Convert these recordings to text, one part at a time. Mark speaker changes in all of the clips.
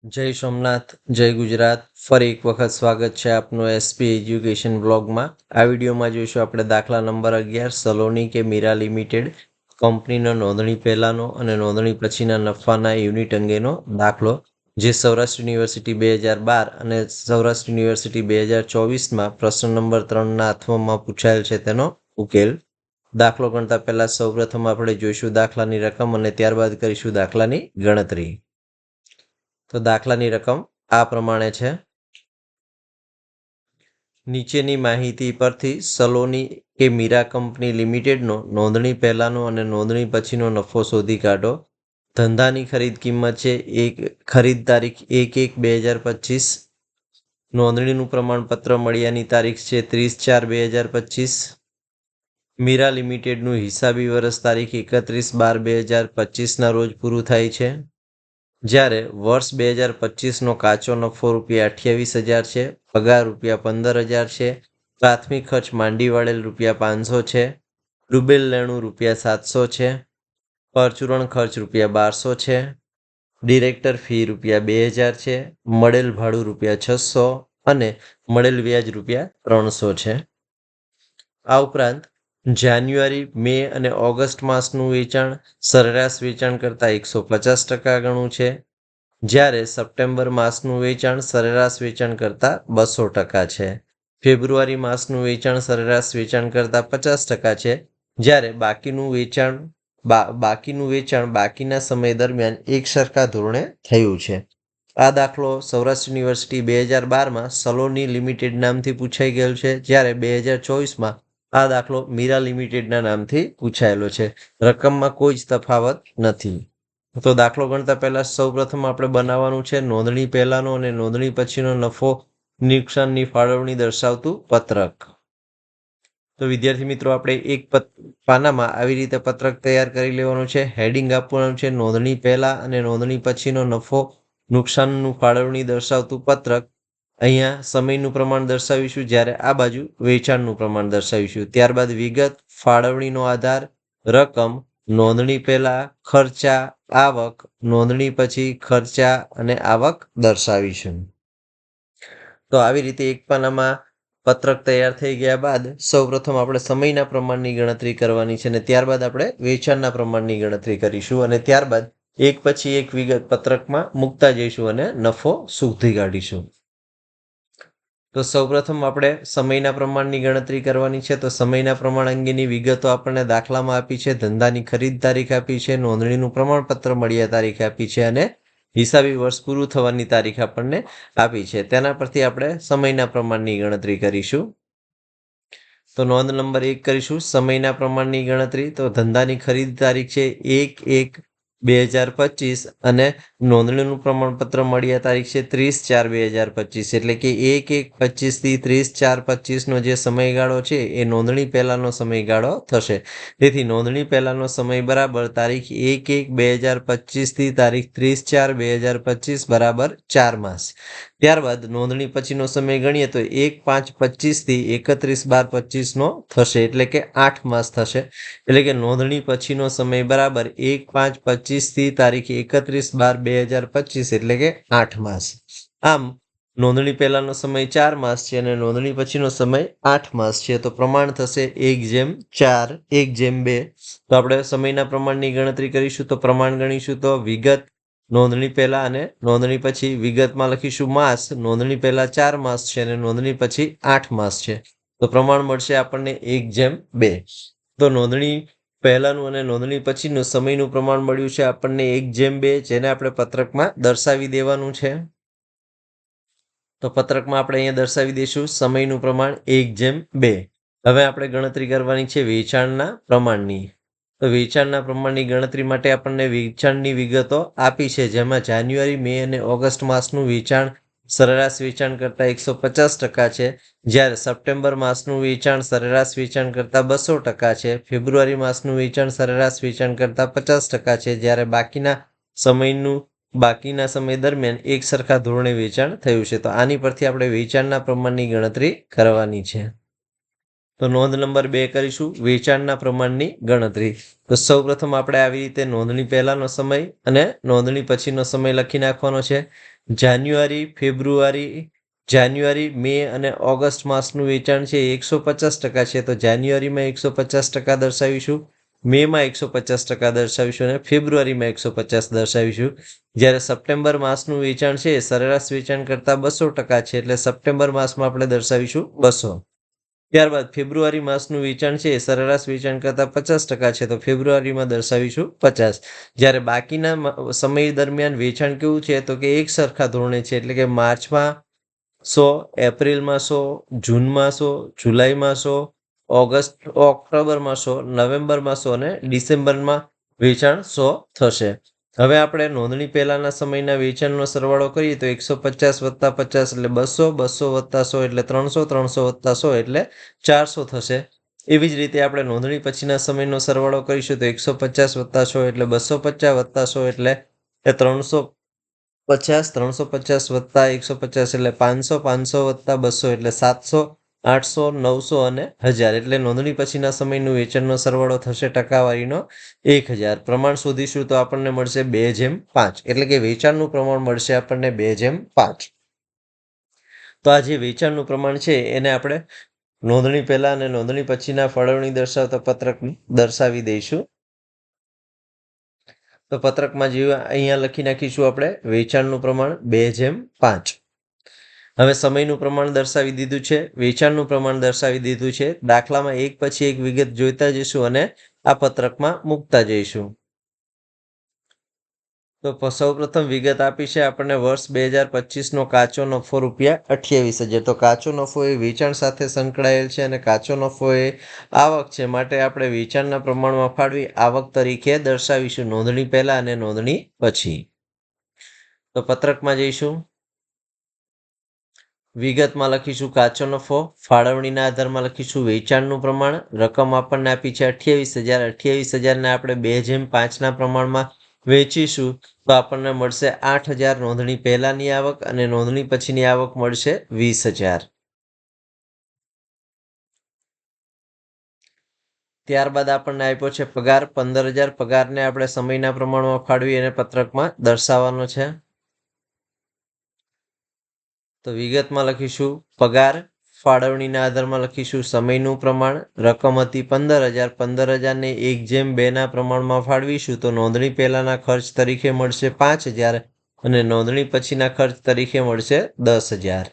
Speaker 1: જય સોમનાથ, જય ગુજરાત. ફરી એક વખત સ્વાગત છે આપનું એસપી એજ્યુકેશન બ્લોગમાં. આ વિડીયોમાં જોઈશું આપણે દાખલા નંબર 11 સલોની કે મીરા લિમિટેડ કંપનીનો નોંધણી પહેલાનો અને નોંધણી પછીના નફાના યુનિટ અંગેનો દાખલો, જે સૌરાષ્ટ્ર યુનિવર્સિટી 2012 અને સૌરાષ્ટ્ર યુનિવર્સિટી 2024માં પ્રશ્ન નંબર 3ના આથવામાં પૂછાયેલ છે તેનો ઉકેલ. દાખલો ગણતા પહેલા સૌપ્રથમ આપણે જોઈશું દાખલાની રકમ અને ત્યારબાદ કરીશું દાખલાની ગણતરી. તો દાખલાની રકમ આ પ્રમાણે છે. નીચેની માહિતી પરથી સલોની કે મીરા કંપની લિમિટેડનો નોંધણી પહેલાનો અને નોંધણી પછીનો નફો શોધી કાઢો. ધંધાની ખરીદ કિંમત છે ખરીદ તારીખ 1/1/2025. નોંધણીનું પ્રમાણપત્ર મળ્યાની તારીખ છે 30/4/2025. મીરા લિમિટેડનું હિસાબી વર્ષ તારીખ 31/12/2025ના રોજ પૂરું થાય છે. જ્યારે વર્ષ 2025નો કાચો નફો ₹28,000 છે, પગાર ₹15,000 છે, પ્રાથમિક ખર્ચ માંડી વાળેલ ₹500 છે, ડૂબેલ લેણું ₹700 છે, પરચુરણ ખર્ચ ₹1200 છે, ડિરેક્ટર ફી ₹2000 છે, મળેલ ભાડું ₹600 અને મળેલ વ્યાજ ₹300 છે. આ ઉપરાંત જાન્યુઆરી, મે અને ઓગસ્ટ માસનું વેચાણ સરેરાશ વેચાણ કરતાં 150% ગણું છે, જ્યારે સપ્ટેમ્બર માસનું વેચાણ સરેરાશ વેચાણ કરતાં 200% છે. ફેબ્રુઆરી માસનું વેચાણ સરેરાશ વેચાણ કરતાં 50% છે, જ્યારે બાકીનું વેચાણ બાકીના સમય દરમિયાન એકસરખા ધોરણે થયું છે. આ દાખલો સૌરાષ્ટ્ર યુનિવર્સિટી 2012માં સલોની લિમિટેડ નામથી પૂછાઈ ગયેલ છે, જ્યારે 2024માં આ દાખલો મીરા લિમિટેડના નામથી પૂછાયેલો છે. રકમમાં કોઈ જ તફાવત નથી. તો દાખલો ગણતા પહેલા સૌપ્રથમ આપણે બનાવવાનું છે નોંધણી પહેલાનો અને નોંધણી પછીનો નફો નુકસાનની ફાળવણી દર્શાવતું પત્રક. તો વિદ્યાર્થી મિત્રો, આપણે એક પાનામાં આવી રીતે પત્રક તૈયાર કરી લેવાનું છે. હેડિંગ આપવાનું છે નોંધણી પહેલા અને નોંધણી પછીનો નફો નુકસાનનું ફાળવણી દર્શાવતું પત્રક. અહીંયા સમયનું પ્રમાણ દર્શાવીશું, જ્યારે આ બાજુ વેચાણનું પ્રમાણ દર્શાવીશું. ત્યારબાદ વિગત, ફાળવણીનો આધાર, રકમ, નોંધણી પહેલા ખર્ચા, આવક, નોંધણી પછી ખર્ચા અને આવક દર્શાવીશું. તો આવી રીતે એક પાનામાં પત્રક તૈયાર થઈ ગયા બાદ સૌપ્રથમ આપણે સમયના પ્રમાણની ગણતરી કરવાની છે અને ત્યારબાદ આપણે વેચાણના પ્રમાણની ગણતરી કરીશું અને ત્યારબાદ એક પછી એક વિગત પત્રકમાં મૂકતા જઈશું અને નફો શોધી કાઢીશું. તો સૌપ્રથમ આપણે સમયના પ્રમાણની ગણતરી કરવાની છે. તો સમયના પ્રમાણ અંગેની વિગતો આપણને દાખલામાં આપી છે. ધંધાની ખરીદ તારીખ આપી છે, નોંધણીનું પ્રમાણપત્ર મળ્યા તારીખ આપી છે અને હિસાબી વર્ષ પૂરું થવાની તારીખ આપણને આપી છે. તેના પરથી આપણે સમયના પ્રમાણની ગણતરી કરીશું. તો નોંધ નંબર 1 કરીશું સમયના પ્રમાણની ગણતરી. તો ધંધાની ખરીદ તારીખ છે 1/1/2025 અને નોંધણીનું પ્રમાણપત્ર મળ્યા તારીખ છે 30/4/2025. એટલે કે 1/1/25 થી 30/4/25નો જે સમયગાળો છે એ નોંધણી પહેલાનો સમયગાળો થશે. તેથી નોંધણી પહેલાનો સમય બરાબર તારીખ 1/1/2025 થી તારીખ 30/4/2025 બરાબર 4 માસ. ત્યારબાદ નોંધણી પછીનો સમય ગણીએ તો 1/5/25 થી 31/12/25નો થશે, એટલે કે 8 માસ થશે. એટલે કે નોંધણી પછીનો સમય બરાબર 1/5/25 થી તારીખ 31/12/2025, એટલે કે 8 માસ. આમ નોંધણી પહેલાનો સમય 4 માસ છે અને નોંધણી પછીનો સમય 8 માસ છે. તો પ્રમાણ થશે 1/4 1/2. તો આપણે સમયના પ્રમાણની ગણતરી કરીશું. તો પ્રમાણ ગણીશું તો વિગત, નોંધણી પહેલા અને નોંધણી પછી. વિગતમાં લખીશું માસ. નોંધણી પહેલા 4 માસ છે અને નોંધણી પછી 8 માસ છે. તો પ્રમાણ મળશે આપણને 1/2. તો નોંધણી પહેલાનું અને નોંધણી પછીનું સમયનું પ્રમાણ મળ્યું છે આપણને 1/2, જેને આપણે પત્રકમાં દર્શાવી દેવાનું છે. તો પત્રકમાં આપણે અહીંયા દર્શાવી દઈશું સમયનું પ્રમાણ 1/2. હવે આપણે ગણતરી કરવાની છે વેચાણના પ્રમાણની. તો વેચાણના પ્રમાણની ગણતરી માટે આપણને વેચાણની વિગતો આપી છે, જેમાં જાન્યુઆરી, મે અને ઓગસ્ટ માસનું વેચાણ સરેરાશ વેચાણ કરતાં 150% છે, જ્યારે સપ્ટેમ્બર માસનું વેચાણ સરેરાશ વેચાણ કરતાં 200% છે, ફેબ્રુઆરી માસનું વેચાણ સરેરાશ વેચાણ કરતાં 50% છે, જ્યારે બાકીના સમય દરમિયાન એક સરખા ધોરણે વેચાણ થયું છે. તો આની પરથી આપણે વેચાણના પ્રમાણની ગણતરી કરવાની છે. તો નોંધ નંબર 2 કરીશું વેચાણના પ્રમાણની ગણતરી. તો સૌપ્રથમ આપણે આવી રીતે નોંધણી પહેલાનો સમય અને નોંધણી પછીનો સમય લખી નાખવાનો છે. જાન્યુઆરી, ફેબ્રુઆરી, મે અને ઓગસ્ટ માસનું વેચાણ છે એ 150% છે, તો જાન્યુઆરીમાં 150% દર્શાવીશું, મેમાં 150% દર્શાવીશું અને ફેબ્રુઆરીમાં 150 દર્શાવીશું. જ્યારે સપ્ટેમ્બર માસનું વેચાણ છે એ સરેરાશ વેચાણ કરતાં 200% છે, એટલે સપ્ટેમ્બર માસમાં આપણે દર્શાવીશું 200. ત્યારબાદ ફેબ્રુઆરી માસનું વેચાણ છે એ સરેરાશ વેચાણ કરતાં 50% છે, તો ફેબ્રુઆરીમાં દર્શાવીશું 50. જ્યારે બાકીના સમય દરમિયાન વેચાણ કેવું છે તો કે એક સરખા ધોરણે છે, એટલે કે માર્ચમાં 100, એપ્રિલમાં 100, જૂનમાં 100, જુલાઈમાં 100, ઓક્ટોબરમાં 100, નવેમ્બરમાં 100 અને ડિસેમ્બરમાં વેચાણ 100 થશે. હવે આપણે નોંધણી પહેલાના સમયના વેચાણનો સરવાળો કરીએ તો 150 વત્તા 50 એટલે 200, 200 વત્તા 100 એટલે 300, 300 વત્તા 100 એટલે 400 થશે. એવી જ રીતે આપણે નોંધણી પછીના સમયનો સરવાળો કરીશું તો 150 વત્તા 100 એટલે 250 વત્તા 100 એટલે 350, 350 વત્તા 150 એટલે 500, 500 વત્તા 200 એટલે 700, 800, 900 અને 1000. એટલે નોંધણી પછીના સમયનું વેચાણનો સરવાળો થશે ટકાવારીનો 1000. પ્રમાણ શોધીશું તો આપણને મળશે 2/5, એટલે કે વેચાણનું પ્રમાણ મળશે આપણને 2/5. તો આ જે વેચાણનું પ્રમાણ છે એને આપણે નોંધણી પહેલા અને નોંધણી પછીના ફાળવણી દર્શાવતા પત્રકમાં દર્શાવી દઈશું. તો પત્રકમાં જે અહીંયા લખી નાખીશું આપણે વેચાણનું પ્રમાણ 2/5. હવે સમયનું પ્રમાણ દર્શાવી દીધું છે, વેચાણનું પ્રમાણ દર્શાવી દીધું છે. દાખલામાં એક પછી એક વિગત જોઈતા જઈશું અને આ પત્રકમાં મૂકતા જઈશું. તો સૌપ્રથમ વિગત આપી છે આપણને વર્ષ 2025નો કાચો નફો ₹28,000. તો કાચો નફો એ વેચાણ સાથે સંકળાયેલ છે અને કાચો નફો એ આવક છે, માટે આપણે વેચાણના પ્રમાણમાં ફાળવી આવક તરીકે દર્શાવીશું, નોંધણી પહેલા અને નોંધણી પછી. તો પત્રકમાં જઈશું, વિગતમાં લખીશું કાચો નફો, ફાળવણીના આધારમાં લખીશું વેચાણનું પ્રમાણ. રકમ આપણને આપી છે 28,000. 28,000ને આપણે 2/5ના પ્રમાણમાં વેચીશું તો આપણને મળશે 8,000 નોંધણી પહેલાની આવક અને નોંધણી પછીની આવક મળશે 20,000. ત્યારબાદ આપણને આપ્યો છે પગાર 15,000. પગારને આપણે સમયના પ્રમાણમાં ફાળવી અને પત્રકમાં દર્શાવવાનો છે. તો વિગતમાં લખીશું પગાર, ફાળવણીના આધારમાં લખીશું સમયનું પ્રમાણ. રકમ હતી 15,000. 15,000ને 1/2ના પ્રમાણમાં ફાળવીશું તો નોંધણી પહેલાના ખર્ચ તરીકે મળશે 5,000 અને નોંધણી પછીના ખર્ચ તરીકે મળશે 10,000.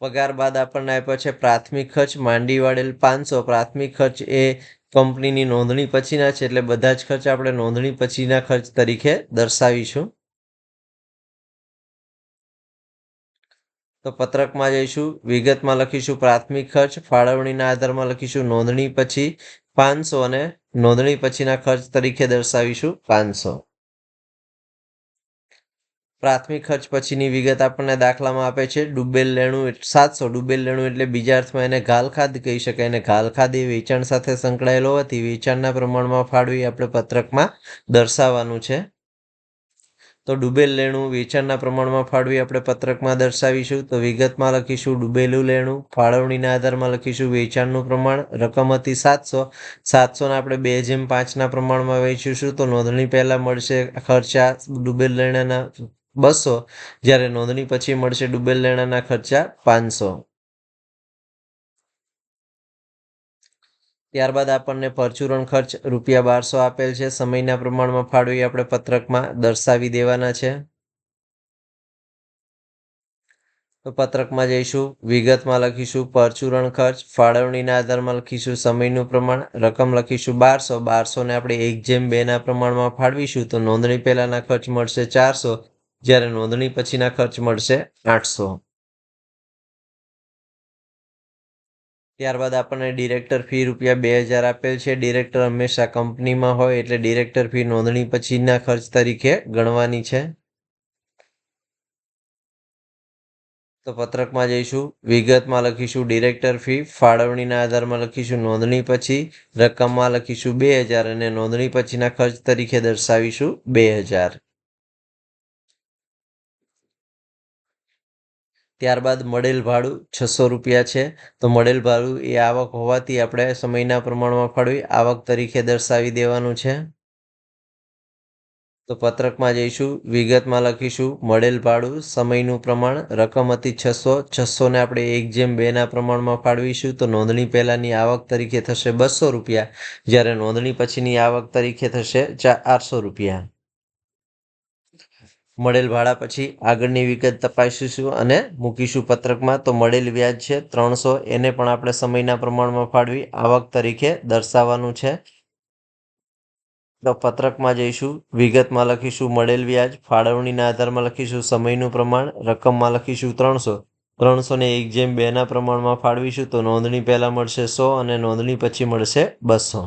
Speaker 1: પગાર બાદ આપણને આપ્યો છે પ્રાથમિક ખર્ચ, માંડી વાળેલ 500. પ્રાથમિક ખર્ચ એ કંપનીની નોંધણી પછીના છે, એટલે બધા જ ખર્ચ આપણે નોંધણી પછીના ખર્ચ તરીકે દર્શાવીશું. તો પત્રકમાં જઈશું, વિગતમાં લખીશું પ્રાથમિક ખર્ચ, ફાળવણીના આધારમાં લખીશું નોંધણી પછી 500 અને નોંધણી પછીના ખર્ચ તરીકે દર્શાવીશું 500. પ્રાથમિક ખર્ચ પછીની વિગત આપણને દાખલામાં આપે છે ડૂબેલ લેણું 700. ડૂબેલ લેણું એટલે બીજા અર્થમાં એને ઘાલખાદ કહી શકાય, અને ઘાલખાદ એ વેચાણ સાથે સંકળાયેલો હોવાથી વેચાણના પ્રમાણમાં ફાળવી આપણે પત્રકમાં દર્શાવવાનું છે. તો ડૂબેલ લેણું વેચાણના પ્રમાણમાં ફાળવી આપણે પત્રકમાં દર્શાવીશું. તો વિગતમાં લખીશું ડૂબેલું લેણું, ફાળવણીના આધારમાં લખીશું વેચાણનું પ્રમાણ. રકમ હતી 700. 700ને આપણે 2/5ના પ્રમાણમાં વેચીશું તો નોંધણી પહેલા મળશે ખર્ચા ડૂબેલ લેણાના 200, જ્યારે નોંધણી પછી મળશે ડૂબેલ લેણાના ખર્ચા 500. ત્યારબાદ આપણને પરચુરણ ખર્ચ ₹1200 આપેલ છે, સમયના પ્રમાણમાં ફાળવી આપણે પત્રકમાં દર્શાવી દેવાના છે. તો પત્રકમાં જઈશું, વિગતમાં લખીશું પરચુરણ ખર્ચ, ફાળવણીના આધારમાં લખીશું સમયનું પ્રમાણ. રકમ લખીશું 1200. 1200ને આપણે 1/2ના પ્રમાણમાં ફાળવીશું તો નોંધણી પહેલાના ખર્ચ મળશે 400, જ્યારે નોંધણી પછીના ખર્ચ મળશે 800. ત્યારબાદ આપણને ડિરેક્ટર ફી ₹2000 આપેલ છે. ડિરેક્ટર હંમેશા કંપનીમાં હોય એટલે ડિરેક્ટર ફી નોંધણી પછીના ખર્ચ તરીકે ગણવાની છે. તો પત્રકમાં જઈશું, વિગતમાં લખીશું ડિરેક્ટર ફી, ફાળવણીના આધારમાં લખીશું નોંધણી પછી. રકમમાં લખીશું 2000 અને નોંધણી પછીના ખર્ચ તરીકે દર્શાવીશું 2000. ત્યારબાદ મળેલ ભાડું ₹600 છે. તો મળેલ ભાડું એ આવક હોવાથી આપણે સમયના પ્રમાણમાં ફાળવી આવક તરીકે દર્શાવી દેવાનું છે. તો પત્રકમાં જઈશું, વિગતમાં લખીશું મળેલ ભાડું, સમયનું પ્રમાણ, રકમ હતી 600 ને આપણે 1:2 પ્રમાણમાં ફાળવીશું તો નોંધણી પહેલાની આવક તરીકે થશે 200 રૂપિયા, જ્યારે નોંધણી પછીની આવક તરીકે થશે 800 રૂપિયા. મળેલ ભાડા પછી આગળની વિગત તપાસીશું અને મૂકીશું પત્રકમાં. તો મળેલ વ્યાજ છે 300, એને પણ આપણે સમયના પ્રમાણમાં ફાળવી આવક તરીકે દર્શાવવાનું છે. તો પત્રકમાં જઈશું, વિગતમાં લખીશું મળેલ વ્યાજ, ફાળવણીના આધારમાં લખીશું સમયનું પ્રમાણ, રકમમાં લખીશું 300 ને 1:2 પ્રમાણમાં ફાળવીશું તો નોંધણી પહેલા મળશે 100 અને નોંધણી પછી મળશે 200.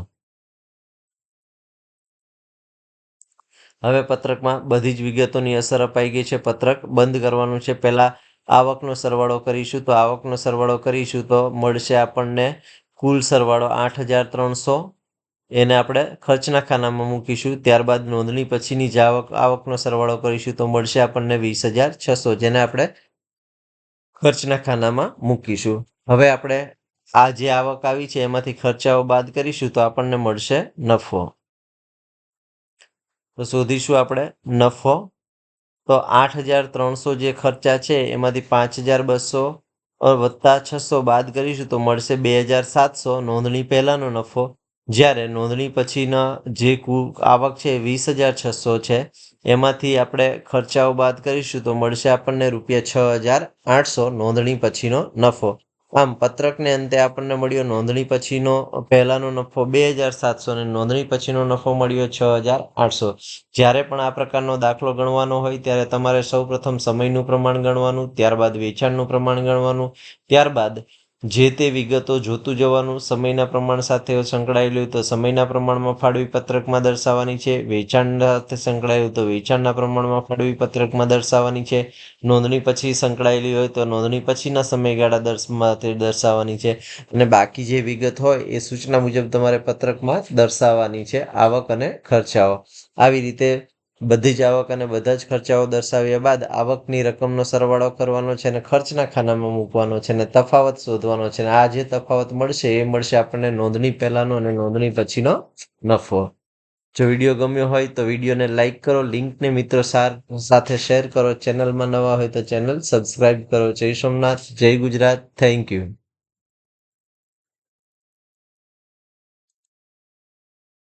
Speaker 1: હવે પત્રકમાં બધી જ વિગતોની અસર અપાઈ ગઈ છે. પત્રક બંધ કરવાનું છે. પહેલા આવકનો સરવાળો કરીશું. તો આવકનો સરવાળો કરીશું તો મળશે આપણને કુલ સરવાળો 8,300. એને આપણે ખર્ચના ખાનામાં મૂકીશું. ત્યારબાદ નોંધણી પછીની જ આવકનો સરવાળો કરીશું તો મળશે આપણને 20,600, જેને આપણે ખર્ચના ખાનામાં મૂકીશું. હવે આપણે આ જે આવક આવી છે એમાંથી ખર્ચાઓ બાદ કરીશું તો આપણને મળશે નફો. તો શોધીશું આપણે નફો. તો 8,300 જે ખર્ચા છે એમાંથી 5,200 વત્તા 600 બાદ કરીશું તો મળશે 2,700 નોંધણી પહેલાનો નફો, જ્યારે નોંધણી પછીના જે કુલ આવક છે 20,600 છે. એમાંથી આપણે ખર્ચાઓ બાદ કરીશું તો મળશે આપણને ₹6,800 નોંધણી પછીનો નફો. આમ પત્રકને અંતે આપણને મળ્યો નોંધણી પછીનો પહેલાનો નફો 2,700 અને નોંધણી પછીનો નફો મળ્યો 6,800. જ્યારે પણ આ પ્રકારનો દાખલો ગણવાનો હોય ત્યારે તમારે સૌપ્રથમ સમયનું પ્રમાણ ગણવાનું, ત્યારબાદ વેચાણનું પ્રમાણ ગણવાનું, ત્યારબાદ જે તે વિગતો જોતું જવાનું. સમયના પ્રમાણ સાથે સંકળાયેલું હોય તો સમયના પ્રમાણમાં ફાળવી પત્રકમાં દર્શાવવાની છે. વેચાણ સાથે સંકળાયેલું તો વેચાણના પ્રમાણમાં ફાળવી પત્રકમાં દર્શાવવાની છે. નોંધણી પછી સંકળાયેલી હોય તો નોંધણી પછીના સમયગાળા દર્શાવવાની છે. અને બાકી જે વિગત હોય એ સૂચના મુજબ તમારે પત્રકમાં દર્શાવવાની છે, આવક અને ખર્ચાઓ. આવી રીતે બધી જ આવક અને બધા જ ખર્ચાઓ દર્શાવ્યા બાદ આવકની રકમનો સરવાળો કરવાનો છે અને ખર્ચના ખાનામાં મૂકવાનો છે અને તફાવત શોધવાનો છે. અને આ જે તફાવત મળશે એ મળશે આપણને નોંધણી પહેલાનો અને નોંધણી પછીનો નફો. જો વિડીયો ગમ્યો હોય તો વિડીયોને લાઇક કરો, લિંકને મિત્રો સાથે શેર કરો, ચેનલમાં નવા હોય તો ચેનલ સબસ્ક્રાઇબ કરો. જય સોમનાથ, જય ગુજરાત, થેન્ક યુ.